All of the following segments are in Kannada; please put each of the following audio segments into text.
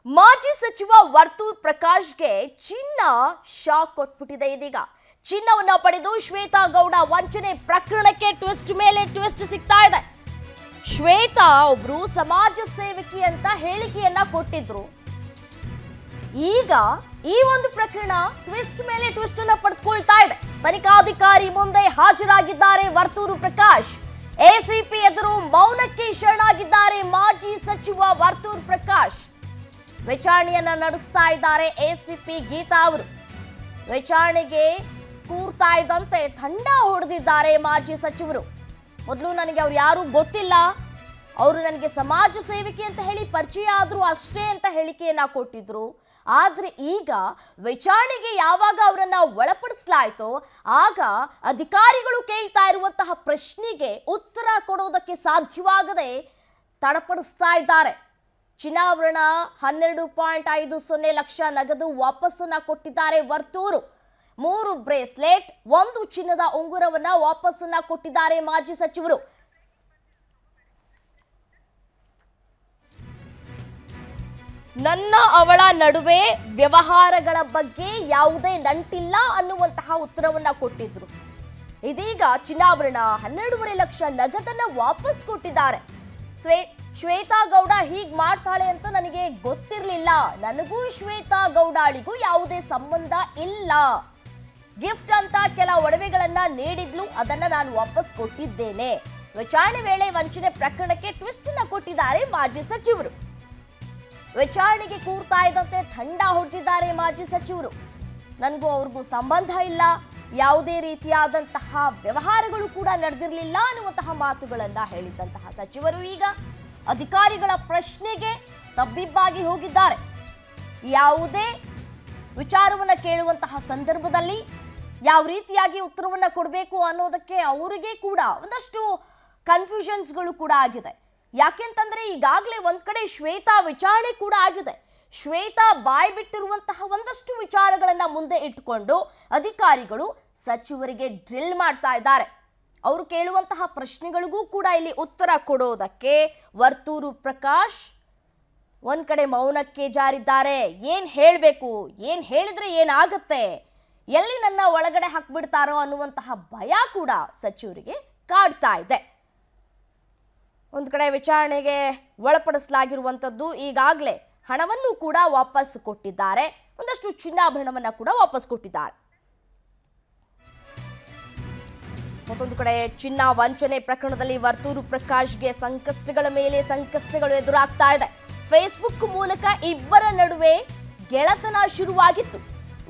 ಮಾಜಿ ಸಚಿವ ವರ್ತೂರ್ ಪ್ರಕಾಶ್ಗೆ ಚಿನ್ನ ಶಾಕ್ ಕೊಟ್ಬಿಟ್ಟಿದೆ. ಇದೀಗ ಚಿನ್ನವನ್ನ ಪಡೆದು ಶ್ವೇತಾ ಗೌಡ ವಂಚನೆ ಪ್ರಕರಣಕ್ಕೆ ಟ್ವಿಸ್ಟ್ ಮೇಲೆ ಟ್ವಿಸ್ಟ್ ಸಿಗ್ತಾ ಇದೆ. ಶ್ವೇತಾ ಒಬ್ರು ಸಮಾಜ ಸೇವಕಿ ಅಂತ ಹೇಳಿಕೆಯನ್ನ ಕೊಟ್ಟಿದ್ರು. ಈಗ ಈ ಒಂದು ಪ್ರಕರಣ ಟ್ವಿಸ್ಟ್ ಮೇಲೆ ಟ್ವಿಸ್ಟ್ ಅನ್ನ ಪಡೆದುಕೊಳ್ತಾ ಇದೆ. ತನಿಖಾಧಿಕಾರಿ ಮುಂದೆ ಹಾಜರಾಗಿದ್ದಾರೆ ವರ್ತೂರು ಪ್ರಕಾಶ್. ಎಸಿಪಿ ಎದುರು ಮೌನಕ್ಕೆ ಶರಣಾಗಿದ್ದಾರೆ ಮಾಜಿ ಸಚಿವ ವರ್ತೂರ್ ಪ್ರಕಾಶ್. ವಿಚಾರಣೆಯನ್ನ ನಡೆಸ್ತಾ ಇದ್ದಾರೆ ಎಸಿಪಿ ಗೀತಾ ಅವರು. ವಿಚಾರಣೆಗೆ ಕೂರ್ತಾ ಇದ್ದಂತೆ ತಂಡ ಹೊಡೆದಿದ್ದಾರೆ ಮಾಜಿ ಸಚಿವರು. ಮೊದಲು ನನಗೆ ಅವ್ರು ಯಾರು ಗೊತ್ತಿಲ್ಲ, ಅವರು ನನಗೆ ಸಮಾಜ ಸೇವಕಿ ಅಂತ ಹೇಳಿ ಪರಿಚಯ ಆದ್ರೂ ಅಷ್ಟೇ ಅಂತ ಹೇಳಿಕೆಯನ್ನ ಕೊಟ್ಟಿದ್ರು. ಆದ್ರೆ ಈಗ ವಿಚಾರಣೆಗೆ ಯಾವಾಗ ಅವರನ್ನ ಒಳಪಡಿಸಲಾಯಿತೋ ಆಗ ಅಧಿಕಾರಿಗಳು ಕೇಳ್ತಾ ಇರುವಂತಹ ಪ್ರಶ್ನೆಗೆ ಉತ್ತರ ಕೊಡೋದಕ್ಕೆ ಸಾಧ್ಯವಾಗದೆ ತಡಪಡಿಸ್ತಾ ಇದ್ದಾರೆ. ಚಿನ್ನಾಭರಣ 12.50 ಲಕ್ಷ ನಗದು ವಾಪಸ್ಸನ್ನ ಕೊಟ್ಟಿದ್ದಾರೆ ವರ್ತೂರು. 3 ಬ್ರೇಸ್ಲೆಟ್, 1 ಚಿನ್ನದ ಉಂಗುರವನ್ನ ವಾಪಸ್ಸನ್ನ ಕೊಟ್ಟಿದ್ದಾರೆ ಮಾಜಿ ಸಚಿವರು. ನನ್ನ ಅವಳ ನಡುವೆ ವ್ಯವಹಾರಗಳ ಬಗ್ಗೆ ಯಾವುದೇ ನಂಟಿಲ್ಲ ಅನ್ನುವಂತಹ ಉತ್ತರವನ್ನ ಕೊಟ್ಟಿದ್ರು. ಇದೀಗ ಚಿನ್ನಾಭರಣ 12.5 ಲಕ್ಷ ನಗದನ್ನ ವಾಪಸ್ ಕೊಟ್ಟಿದ್ದಾರೆ. ಶ್ವೇತಾ ಗೌಡ ಹೀಗ್ ಮಾಡ್ತಾಳೆ ಅಂತ ನನಗೆ ಗೊತ್ತಿರಲಿಲ್ಲ, ನನಗೂ ಶ್ವೇತಾ ಗೌಡಾಳಿಗೂ ಯಾವುದೇ ಸಂಬಂಧ ಇಲ್ಲ. ಗಿಫ್ಟ್ ಅಂತ ಕೆಲ ಒಡವೆಗಳನ್ನ ನೀಡಿದ್ಲು, ಅದನ್ನ ನಾನು ವಾಪಸ್ ಕೊಟ್ಟಿದ್ದೇನೆ. ವಿಚಾರಣೆ ವೇಳೆ ವಂಚನೆ ಪ್ರಕರಣಕ್ಕೆ ಟ್ವಿಸ್ಟ್ ಅನ್ನ ಕೊಟ್ಟಿದ್ದಾರೆ ಮಾಜಿ ಸಚಿವರು. ವಿಚಾರಣೆಗೆ ಕೂರ್ತಾ ಇದ್ದಂತೆ ತಂಡ ಹೊಡೆದಿದ್ದಾರೆ ಮಾಜಿ ಸಚಿವರು. ನನಗೂ ಅವ್ರಿಗೂ ಸಂಬಂಧ ಇಲ್ಲ, ಯಾವುದೇ ರೀತಿಯಾದಂತಹ ವ್ಯವಹಾರಗಳು ಕೂಡ ನಡೆದಿರಲಿಲ್ಲ ಅನ್ನುವಂತಹ ಮಾತುಗಳನ್ನ ಹೇಳಿದಂತಹ ಸಚಿವರು ಈಗ ಅಧಿಕಾರಿಗಳ ಪ್ರಶ್ನೆಗೆ ತಬ್ಬಿಬ್ಬಾಗಿ ಹೋಗಿದ್ದಾರೆ. ಯಾವುದೇ ವಿಚಾರವನ್ನ ಕೇಳುವಂತಹ ಸಂದರ್ಭದಲ್ಲಿ ಯಾವ ರೀತಿಯಾಗಿ ಉತ್ತರವನ್ನ ಕೊಡಬೇಕು ಅನ್ನೋದಕ್ಕೆ ಅವರಿಗೆ ಕೂಡ ಒಂದಷ್ಟು ಕನ್ಫ್ಯೂಷನ್ಸ್ಗಳು ಕೂಡ ಆಗಿದೆ. ಯಾಕೆಂತಂದ್ರೆ ಈಗಾಗಲೇ ಒಂದ್ ಕಡೆ ಶ್ವೇತಾ ವಿಚಾರಣೆ ಕೂಡ ಆಗಿದೆ. ಶ್ವೇತಾ ಬಾಯ್ ಬಿಟ್ಟಿರುವಂತಹ ಒಂದಷ್ಟು ವಿಚಾರಗಳನ್ನ ಮುಂದೆ ಇಟ್ಟುಕೊಂಡು ಅಧಿಕಾರಿಗಳು ಸಚಿವರಿಗೆ ಡ್ರಿಲ್ ಮಾಡ್ತಾ ಇದ್ದಾರೆ. ಅವರು ಕೇಳುವಂತಹ ಪ್ರಶ್ನೆಗಳಿಗೂ ಕೂಡ ಇಲ್ಲಿ ಉತ್ತರ ಕೊಡೋದಕ್ಕೆ ವರ್ತೂರು ಪ್ರಕಾಶ್ ಒಂದ್ ಕಡೆ ಮೌನಕ್ಕೆ ಜಾರಿದ್ದಾರೆ. ಏನ್ ಹೇಳಬೇಕು, ಏನ್ ಹೇಳಿದ್ರೆ ಏನಾಗುತ್ತೆ, ಎಲ್ಲಿ ನನ್ನ ಒಳಗಡೆ ಹಾಕ್ಬಿಡ್ತಾರೋ ಅನ್ನುವಂತಹ ಭಯ ಕೂಡ ಸಚಿವರಿಗೆ ಕಾಡ್ತಾ ಇದೆ. ಒಂದು ಕಡೆ ವಿಚಾರಣೆಗೆ ಒಳಪಡಿಸಲಾಗಿರುವಂಥದ್ದು, ಈಗಾಗಲೇ ಹಣವನ್ನು ಕೂಡ ವಾಪಸ್ ಕೊಟ್ಟಿದ್ದಾರೆ, ಒಂದಷ್ಟು ಚಿನ್ನಾಭರಣವನ್ನ ಕೂಡ ವಾಪಸ್ ಕೊಟ್ಟಿದ್ದಾರೆ. ಮತ್ತೊಂದು ಕಡೆ ಚಿನ್ನ ವಂಚನೆ ಪ್ರಕರಣದಲ್ಲಿ ವರ್ತೂರು ಪ್ರಕಾಶ್ಗೆ ಸಂಕಷ್ಟಗಳ ಮೇಲೆ ಸಂಕಷ್ಟಗಳು ಎದುರಾಗ್ತಾ ಇದೆ. ಫೇಸ್ಬುಕ್ ಮೂಲಕ ಇಬ್ಬರ ನಡುವೆ ಗೆಳತನ ಶುರುವಾಗಿತ್ತು.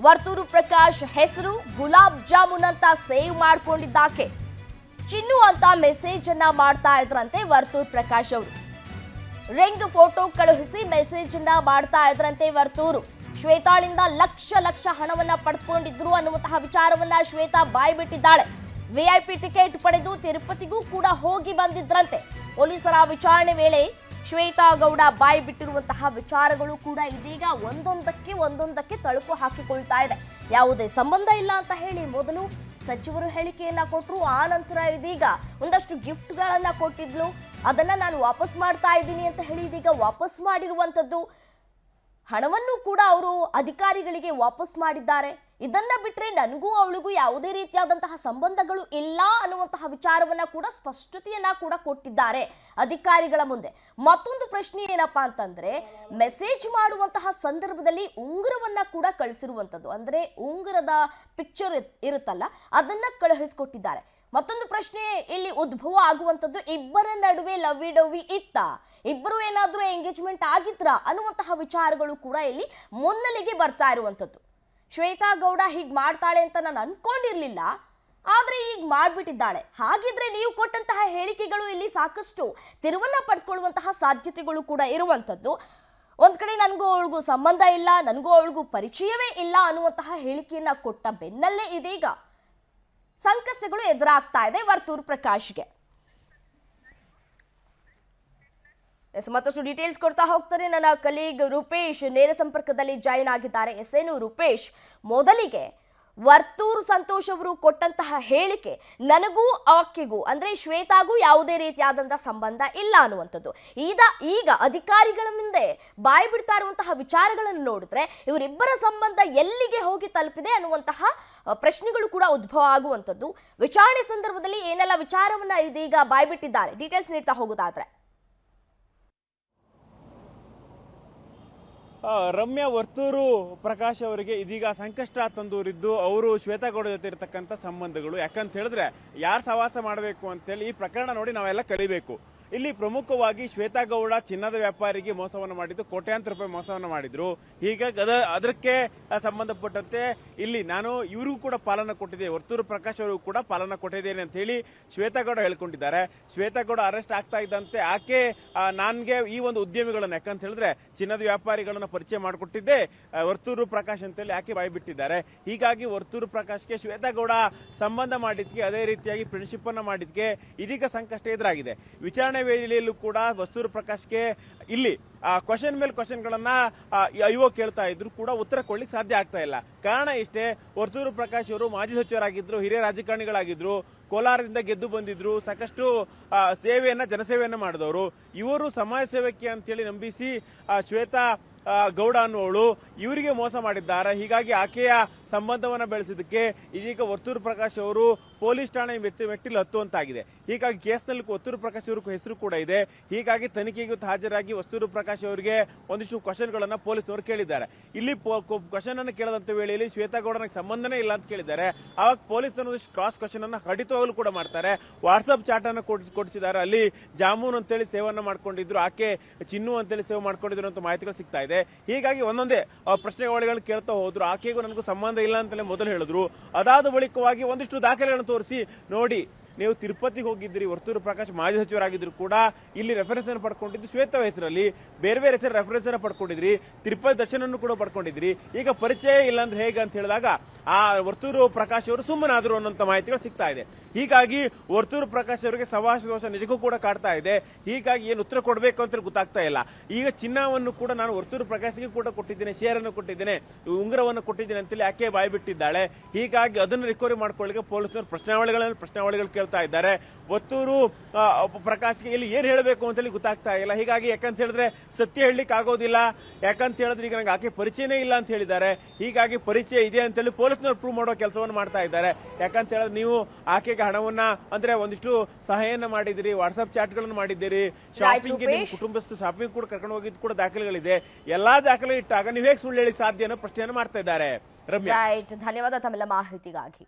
ವರ್ತೂರು ಪ್ರಕಾಶ್ ಹೆಸರು ಗುಲಾಬ್ ಜಾಮೂನ್ ಅಂತ ಸೇವ್ ಮಾಡ್ಕೊಂಡಿದ್ದಾಕೆ ಚಿನ್ನು ಅಂತ ಮೆಸೇಜ್ ಅನ್ನ ಮಾಡ್ತಾ ಇದ್ರಂತೆ ವರ್ತೂರ್ ಪ್ರಕಾಶ್ ಅವರು. ರಿಂಗ್ ಫೋಟೋ ಕಳುಹಿಸಿ ಮೆಸೇಜ್ ಅನ್ನ ಮಾಡ್ತಾ ಇದ್ರಂತೆ ವರ್ತೂರು. ಶ್ವೇತಾಳಿಂದ ಲಕ್ಷ ಹಣವನ್ನ ಪಡೆದುಕೊಂಡಿದ್ರು ಅನ್ನುವಂತಹ ವಿಚಾರವನ್ನ ಶ್ವೇತಾ ಬಾಯ್ ಬಿಟ್ಟಿದ್ದಾಳೆ. ವಿಐಪಿ ಟಿಕೆಟ್ ಪಡೆದು ತಿರುಪತಿಗೂ ಕೂಡ ಹೋಗಿ ಬಂದಿದ್ರಂತೆ. ಪೊಲೀಸರ ವಿಚಾರಣೆ ವೇಳೆ ಶ್ವೇತಾ ಗೌಡ ಬಾಯ್ ಬಿಟ್ಟಿರುವಂತಹ ವಿಚಾರಗಳು ಕೂಡ ಇದೀಗ ಒಂದೊಂದಕ್ಕೆ ತಳುಕು ಹಾಕಿಕೊಳ್ತಾ ಇದೆ. ಯಾವುದೇ ಸಂಬಂಧ ಇಲ್ಲ ಅಂತ ಹೇಳಿ ಮೊದಲು ಸಚಿವರು ಹೇಳಿಕೆಯನ್ನ ಕೊಟ್ಟರು. ಆ ನಂತರ ಇದೀಗ ಒಂದಷ್ಟು ಗಿಫ್ಟ್ಗಳನ್ನ ಕೊಟ್ಟಿದ್ಲು, ಅದನ್ನ ನಾನು ವಾಪಸ್ ಮಾಡ್ತಾ ಇದ್ದೀನಿ ಅಂತ ಹೇಳಿ ಇದೀಗ ವಾಪಸ್ ಮಾಡಿರುವಂಥದ್ದು. ಹಣವನ್ನು ಕೂಡ ಅವರು ಅಧಿಕಾರಿಗಳಿಗೆ ವಾಪಸ್ ಮಾಡಿದ್ದಾರೆ. ಇದನ್ನ ಬಿಟ್ರೆ ನನಗೂ ಅವಳಿಗೂ ಯಾವುದೇ ರೀತಿಯಾದಂತಹ ಸಂಬಂಧಗಳು ಇಲ್ಲ ಅನ್ನುವಂತಹ ವಿಚಾರವನ್ನ ಕೂಡ ಸ್ಪಷ್ಟತೆಯನ್ನ ಕೂಡ ಕೊಟ್ಟಿದ್ದಾರೆ ಅಧಿಕಾರಿಗಳ ಮುಂದೆ. ಮತ್ತೊಂದು ಪ್ರಶ್ನೆ ಏನಪ್ಪಾ ಅಂತಂದ್ರೆ, ಮೆಸೇಜ್ ಮಾಡುವಂತಹ ಸಂದರ್ಭದಲ್ಲಿ ಉಂಗುರವನ್ನ ಕೂಡ ಕಳಿಸಿರುವಂಥದ್ದು, ಅಂದ್ರೆ ಉಂಗುರದ ಪಿಕ್ಚರ್ ಇರುತ್ತಲ್ಲ ಅದನ್ನ ಕಳುಹಿಸಿಕೊಟ್ಟಿದ್ದಾರೆ. ಮತ್ತೊಂದು ಪ್ರಶ್ನೆ ಇಲ್ಲಿ ಉದ್ಭವ ಆಗುವಂಥದ್ದು, ಇಬ್ಬರ ನಡುವೆ ಲವ್ವಿ ಡವ್ವಿ ಇತ್ತ, ಇಬ್ಬರು ಏನಾದ್ರೂ ಎಂಗೇಜ್ಮೆಂಟ್ ಆಗಿದ್ರಾ ಅನ್ನುವಂತಹ ವಿಚಾರಗಳು ಕೂಡ ಇಲ್ಲಿ ಮುನ್ನೆಲೆಗೆ ಬರ್ತಾ ಇರುವಂಥದ್ದು. ಶ್ವೇತಾ ಗೌಡ ಹೀಗೆ ಮಾಡ್ತಾಳೆ ಅಂತ ನಾನು ಅನ್ಕೊಂಡಿರ್ಲಿಲ್ಲ, ಆದ್ರೆ ಈಗ ಮಾಡ್ಬಿಟ್ಟಿದ್ದಾಳೆ. ಹಾಗಿದ್ರೆ ನೀವು ಕೊಟ್ಟಂತಹ ಹೇಳಿಕೆಗಳು ಇಲ್ಲಿ ಸಾಕಷ್ಟು ತಿರುವನ್ನ ಪಡೆದುಕೊಳ್ಳುವಂತಹ ಸಾಧ್ಯತೆಗಳು ಕೂಡ ಇರುವಂಥದ್ದು. ಒಂದ್ ಕಡೆ ನನಗೂ ಅವಳಿಗೂ ಸಂಬಂಧ ಇಲ್ಲ, ನನಗೂ ಅವಳಿಗೂ ಪರಿಚಯವೇ ಇಲ್ಲ ಅನ್ನುವಂತಹ ಹೇಳಿಕೆಯನ್ನ ಕೊಟ್ಟ ಬೆನ್ನಲ್ಲೇ ಇದೀಗ ಸಂಕಷ್ಟಗಳು ಎದುರಾಗ್ತಾ ಇದೆ ವರ್ತೂರ್ ಪ್ರಕಾಶ್ಗೆ. ಮತ್ತಷ್ಟು ಡೀಟೇಲ್ಸ್ ಕೊಡ್ತಾ ಹೋಗ್ತಾರೆ ನನ್ನ ಕಲೀಗ್ ರೂಪೇಶ್ ನೇರ ಸಂಪರ್ಕದಲ್ಲಿ ಜಾಯಿನ್ ಆಗಿದ್ದಾರೆ. ಏನು ರೂಪೇಶ್, ಮೊದಲಿಗೆ ವರ್ತೂರು ಸಂತೋಷ್ ಅವರು ಕೊಟ್ಟಂತಹ ಹೇಳಿಕೆ ನನಗೂ ಆಕೆಗೂ ಅಂದ್ರೆ ಶ್ವೇತಾಗೂ ಯಾವುದೇ ರೀತಿಯಾದಂತಹ ಸಂಬಂಧ ಇಲ್ಲ ಅನ್ನುವಂಥದ್ದು. ಈಗ ಅಧಿಕಾರಿಗಳ ಮುಂದೆ ಬಾಯಿ ಬಿಡ್ತಾ ಇರುವಂತಹ ವಿಚಾರಗಳನ್ನು ನೋಡಿದ್ರೆ ಇವರಿಬ್ಬರ ಸಂಬಂಧ ಎಲ್ಲಿಗೆ ಹೋಗಿ ತಲುಪಿದೆ ಅನ್ನುವಂತಹ ಪ್ರಶ್ನೆಗಳು ಕೂಡ ಉದ್ಭವ ಆಗುವಂಥದ್ದು. ವಿಚಾರಣೆ ಸಂದರ್ಭದಲ್ಲಿ ಏನೆಲ್ಲ ವಿಚಾರವನ್ನ ಇದೀಗ ಬಾಯ್ಬಿಟ್ಟಿದ್ದಾರೆ, ಡೀಟೇಲ್ಸ್ ನೀಡ್ತಾ ಹೋಗೋದಾದ್ರೆ ರಮ್ಯಾ, ವರ್ತೂರು ಪ್ರಕಾಶ್ ಅವರಿಗೆ ಇದೀಗ ಸಂಕಷ್ಟ ತಂದೂರಿದ್ದು ಅವರು ಶ್ವೇತಾಗೌಡ ಜೊತೆ ಇರತಕ್ಕಂಥ ಸಂಬಂಧಗಳು. ಯಾಕಂತ ಹೇಳಿದ್ರೆ ಯಾರು ಸಹವಾಸ ಮಾಡಬೇಕು ಅಂತೇಳಿ ಈ ಪ್ರಕರಣ ನೋಡಿ ನಾವೆಲ್ಲ ಕಲಿಬೇಕು. ಇಲ್ಲಿ ಪ್ರಮುಖವಾಗಿ ಶ್ವೇತಾಗೌಡ ಚಿನ್ನದ ವ್ಯಾಪಾರಿಗೆ ಮೋಸವನ್ನು ಮಾಡಿದ್ದು, ಕೋಟ್ಯಾಂತರ ರೂಪಾಯಿ ಮೋಸವನ್ನು ಮಾಡಿದ್ರು. ಹೀಗಾಗಿ ಅದಕ್ಕೆ ಸಂಬಂಧಪಟ್ಟಂತೆ ಇಲ್ಲಿ ನಾನು ಇವ್ರಿಗೂ ಕೂಡ ಪಾಲನ ಕೊಟ್ಟಿದ್ದೆ, ವರ್ತೂರು ಪ್ರಕಾಶ್ ಅವರಿಗೂ ಕೂಡ ಪಾಲನ ಕೊಟ್ಟಿದ್ದೇನೆ ಅಂತ ಹೇಳಿ ಶ್ವೇತಾಗೌಡ ಹೇಳ್ಕೊಂಡಿದ್ದಾರೆ. ಶ್ವೇತಾಗೌಡ ಅರೆಸ್ಟ್ ಆಗ್ತಾ ಇದ್ದಂತೆ ಆಕೆ ನನ್ಗೆ ಈ ಒಂದು ಉದ್ಯಮಿಗಳನ್ನ, ಯಾಕಂತ ಹೇಳಿದ್ರೆ ಚಿನ್ನದ ವ್ಯಾಪಾರಿಗಳನ್ನ ಪರಿಚಯ ಮಾಡಿಕೊಟ್ಟಿದ್ದೆ ವರ್ತೂರು ಪ್ರಕಾಶ್ ಅಂತೇಳಿ ಆಕೆ ಬಾಯಿ ಬಿಟ್ಟಿದ್ದಾರೆ. ಹೀಗಾಗಿ ವರ್ತೂರು ಪ್ರಕಾಶ್ಗೆ ಶ್ವೇತಾಗೌಡ ಸಂಬಂಧ ಮಾಡಿದ್ಕೆ, ಅದೇ ರೀತಿಯಾಗಿ ಫ್ರೆಂಡ್ಶಿಪ್ ಅನ್ನ ಮಾಡಿದ್ಕೆ ಇದೀಗ ಸಂಕಷ್ಟ ಎದುರಾಗಿದೆ. ವಿಚಾರಣೆ ವೇಳೆಯಲ್ಲೂ ಕೂಡ ವರ್ತೂರು ಪ್ರಕಾಶ್ಗೆ ಇಲ್ಲಿ ಕ್ವಶನ್ ಮೇಲೆ ಕ್ವಶನ್ಗಳನ್ನ ಐಒ ಕೇಳ್ತಾ ಇದ್ರು ಕೂಡ ಉತ್ತರ ಕೊಡ್ಲಿಕ್ಕೆ ಸಾಧ್ಯ ಆಗ್ತಾ ಇಲ್ಲ. ಕಾರಣ ಇಷ್ಟೇ, ವರ್ತೂರು ಪ್ರಕಾಶ್ ಅವರು ಮಾಜಿ ಸಚಿವರಾಗಿದ್ರು, ಹಿರಿಯ ರಾಜಕಾರಣಿಗಳಾಗಿದ್ರು, ಕೋಲಾರದಿಂದ ಗೆದ್ದು ಬಂದಿದ್ರು, ಸಾಕಷ್ಟು ಜನಸೇವೆಯನ್ನ ಮಾಡಿದವರು. ಇವರು ಸಮಾಜ ಸೇವಕಿ ಅಂತೇಳಿ ನಂಬಿಸಿ ಶ್ವೇತಾ ಗೌಡ ಅನ್ನುವಳು ಇವರಿಗೆ ಮೋಸ ಮಾಡಿದ್ದಾರೆ. ಹೀಗಾಗಿ ಆಕೆಯ ಸಂಬಂಧವನ್ನ ಬೆಳೆಸಿದ್ದಕ್ಕೆ ಇದೀಗ ವರ್ತೂರು ಪ್ರಕಾಶ್ ಅವರು ಪೊಲೀಸ್ ಠಾಣೆ ಮೆಟ್ಟಿಲು ಹತ್ತುವಂತಾಗಿದೆ. ಹೀಗಾಗಿ ಕೇಸ್ನಲ್ಲಿ ವರ್ತೂರು ಪ್ರಕಾಶ್ ಅವರ ಹೆಸರು ಕೂಡ ಇದೆ. ಹೀಗಾಗಿ ತನಿಖೆಗೆ ಹಾಜರಾಗಿ ವರ್ತೂರು ಪ್ರಕಾಶ್ ಅವರಿಗೆ ಒಂದಿಷ್ಟು ಕ್ವಶನ್ಗಳನ್ನ ಪೊಲೀಸರು ಕೇಳಿದ್ದಾರೆ. ಇಲ್ಲಿ ಕ್ವಶನ್ ಅನ್ನು ಕೇಳದಂತ ವೇಳೆಯಲ್ಲಿ ಶ್ವೇತಾಗೌಡನಿಗೆ ಸಂಬಂಧನೇ ಇಲ್ಲ ಅಂತ ಕೇಳಿದ್ದಾರೆ. ಆವಾಗ ಪೊಲೀಸರು ಕ್ರಾಸ್ ಕ್ವಶನ್ ಅನ್ನ ಖಂಡಿತವಾಗಲೂ ಕೂಡ ಮಾಡ್ತಾರೆ. ವಾಟ್ಸ್ಆಪ್ ಚಾಟ್ ಅನ್ನು ಕೊಡಿಸಿದ್ದಾರೆ. ಅಲ್ಲಿ ಜಾಮೂನ್ ಅಂತೇಳಿ ಸೇವನ್ನ ಮಾಡ್ಕೊಂಡಿದ್ರು, ಆಕೆ ಚಿನ್ನು ಅಂತೇಳಿ ಸೇವ್ ಮಾಡ್ಕೊಂಡಿದ್ರು ಅಂತ ಮಾಹಿತಿಗಳು ಸಿಗ್ತಾ ಇದೆ. ಹೀಗಾಗಿ ಒಂದೊಂದೇ ಪ್ರಶ್ನೆಗಳನ್ನು ಕೇಳ್ತಾ ಹೋದ್ರು. ಆಕೆಗೂ ನನಗೂ ಸಂಬಂಧ ಇಲ್ಲ ಅಂತಲೇ ಮೊದಲು ಹೇಳಿದ್ರು. ಅದಾದ ಬಳಿಕವಾಗಿ ಒಂದಿಷ್ಟು ದಾಖಲೆಗಳನ್ನು ತೋರಿಸಿ, ನೋಡಿ ನೀವು ತಿರುಪತಿಗೆ ಹೋಗಿದ್ರಿ, ವರ್ತೂರು ಪ್ರಕಾಶ್ ಮಾಜಿ ಸಚಿವರಾಗಿದ್ರು ಕೂಡ ಇಲ್ಲಿ ರೆಫರೆನ್ಸ್ ಅನ್ನು ಪಡ್ಕೊಂಡಿದ್ದು ಶ್ವೇತಾ ಹೆಸರಲ್ಲಿ, ಬೇರೆ ಬೇರೆ ಹೆಸರು ರೆಫರೆನ್ಸ್ ಅನ್ನು ಪಡ್ಕೊಂಡಿದ್ರಿ, ತಿರುಪತಿ ದರ್ಶನ ಕೂಡ ಪಡ್ಕೊಂಡಿದ್ರಿ. ಈಗ ಪರಿಚಯ ಇಲ್ಲ ಅಂದ್ರೆ ಹೇಗೆ ಅಂತ ಹೇಳಿದಾಗ ಆ ವರ್ತೂರು ಪ್ರಕಾಶ್ ಅವರು ಸುಮ್ಮನಾದ್ರು ಅನ್ನೋಂಥ ಮಾಹಿತಿಗಳು ಸಿಗ್ತಾ ಇದೆ. ಹೀಗಾಗಿ ವರ್ತೂರು ಪ್ರಕಾಶ್ ಅವರಿಗೆ ಸವಾಸ ದೋಷ ನಿಜಕ್ಕೂ ಕೂಡ ಕಾಡ್ತಾ ಇದೆ. ಹೀಗಾಗಿ ಏನು ಉತ್ತರ ಕೊಡಬೇಕು ಅಂತ ಗೊತ್ತಾಗ್ತಾ ಇಲ್ಲ. ಈಗ ಚಿನ್ನವನ್ನು ಕೂಡ ನಾನು ವರ್ತೂರು ಪ್ರಕಾಶ್ಗೆ ಕೂಡ ಕೊಟ್ಟಿದ್ದೇನೆ, ಶೇರ್ ಅನ್ನು ಕೊಟ್ಟಿದ್ದೇನೆ, ಉಂಗುರವನ್ನು ಕೊಟ್ಟಿದ್ದೇನೆ ಅಂತೇಳಿ ಯಾಕೆ ಬಾಯಿ ಬಿಟ್ಟಿದ್ದಾಳೆ. ಹೀಗಾಗಿ ಅದನ್ನು ರಿಕವರಿ ಮಾಡ್ಕೊಳ್ಳಿಕ್ಕೆ ಪೊಲೀಸರು ಪ್ರಶ್ನಾವಳಿಗಳು ಕೇಳ್ತಾ ಇದ್ದಾರೆ. ವರ್ತೂರು ಪ್ರಕಾಶ್ಗೆ ಇಲ್ಲಿ ಏನ್ ಹೇಳಬೇಕು ಅಂತೇಳಿ ಗೊತ್ತಾಗ್ತಾ ಇಲ್ಲ. ಹೀಗಾಗಿ ಯಾಕಂತ ಹೇಳಿದ್ರೆ ಸತ್ಯ ಹೇಳಲಿಕ್ಕೆ ಆಗೋದಿಲ್ಲ. ಯಾಕಂತ ಹೇಳಿದ್ರೆ ಈಗ ನಂಗೆ ಆಕೆ ಪರಿಚಯನೇ ಇಲ್ಲ ಅಂತ ಹೇಳಿದ್ದಾರೆ. ಹೀಗಾಗಿ ಪರಿಚಯ ಇದೆ ಅಂತೇಳಿ ಪೊಲೀಸ್ನವ್ರು ಪ್ರೂವ್ ಮಾಡೋ ಕೆಲಸವನ್ನು ಮಾಡ್ತಾ ಇದ್ದಾರೆ. ಯಾಕಂತ ಹೇಳಿದ್ರೆ ನೀವು ಆಕೆಗೆ ಹಣವನ್ನ ಅಂದ್ರೆ ಒಂದಿಷ್ಟು ಸಹಾಯನ ಮಾಡಿದಿರಿ, ವಾಟ್ಸ್ಆಪ್ ಚಾಟ್ಗಳನ್ನು ಮಾಡಿದ್ದೀರಿ, ಶಾಪಿಂಗ್ ಕುಟುಂಬಸ್ಥ ಶಾಪಿಂಗ್ ಕೂಡ ಕರ್ಕೊಂಡು ಹೋಗಿದ್ದು ಕೂಡ ದಾಖಲೆಗಳಿದೆ. ಎಲ್ಲಾ ದಾಖಲೆ ಇಟ್ಟಾಗ ನೀವು ಹೇಗೆ ಸುಳ್ಳು ಹೇಳಿ ಸಾಧ್ಯ ಅನ್ನೋ ಪ್ರಶ್ನೆಯನ್ನು ಮಾಡ್ತಾ ಇದ್ದಾರೆ. ರಮ್ಯಾ, ಧನ್ಯವಾದ ತಮ್ಮೆಲ್ಲ ಮಾಹಿತಿಗಾಗಿ.